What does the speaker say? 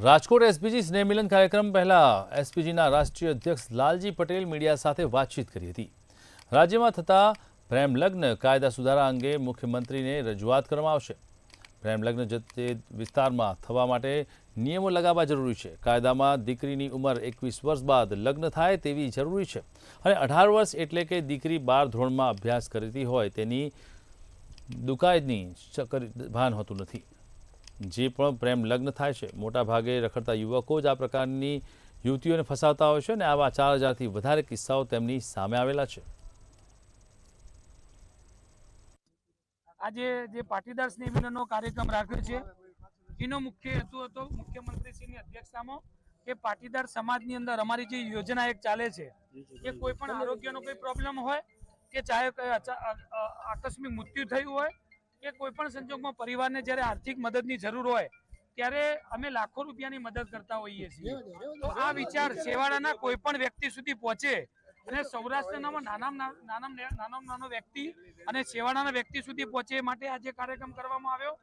Rajkot SPG સ્નેહ મિલન કાર્યક્રમ પહેલા એસપીજીના રાષ્ટ્રીય અધ્યક્ષ લાલજી પટેલ મીડિયા સાથે વાતચીત કરી હતી। રાજ્યમાં થતા પ્રેમ લગ્ન કાયદા સુધારા અંગે મુખ્યમંત્રીને રજૂઆત કરવામાં આવશે। પ્રેમ લગ્ન જે વિસ્તારમાં થવા માટે નિયમો લગાવવા જરૂરી છે। કાયદામાં દીકરીની ઉંમર 21 વર્ષ બાદ લગ્ન થાય તેવી જરૂરી છે અને 18 વર્ષ એટલે કે દીકરી 12 ધોરણમાં અભ્યાસ કરતી હોય તેની દુકાયદની ભાન હોતું નથી। જે પણ પ્રેમ લગ્ન થાય છે મોટા ભાગે રખડતા યુવકો જ આ પ્રકારની યુવતીઓને ફસાવતા હોય છે અને આવા 4000થી વધારે કિસ્સાઓ તેમની સામે આવેલા છે। આજે જે પાટીદાર સ્નેહ મિલનનો કાર્યક્રમ રાખ્યો છે એનો મુખ્ય હેતુ હતો મુખ્યમંત્રીશ્રીની અધ્યક્ષતામાં કે પાટીદાર સમાજની અંદર અમારી જે યોજના એક ચાલે છે કે કોઈ પણ આરોગ્યનો કોઈ પ્રોબ્લેમ હોય કે ચાહે આકસ્મિક મૃત્યુ થયું હોય કે કોઈ પણ સંજોગમાં પરિવારને જ્યારે આર્થિક મદદની જરૂર હોય ત્યારે અમે લાખો રૂપિયાની મદદ કરતા હોઈએ છીએ। તો આ વિચાર છેવાડાના કોઈ પણ વ્યક્તિ સુધી પહોંચે અને સૌરાષ્ટ્રના નાનો વ્યક્તિ અને છેવાડાના વ્યક્તિ સુધી પહોંચે એ માટે આજે કાર્યક્રમ કરવામાં આવ્યો।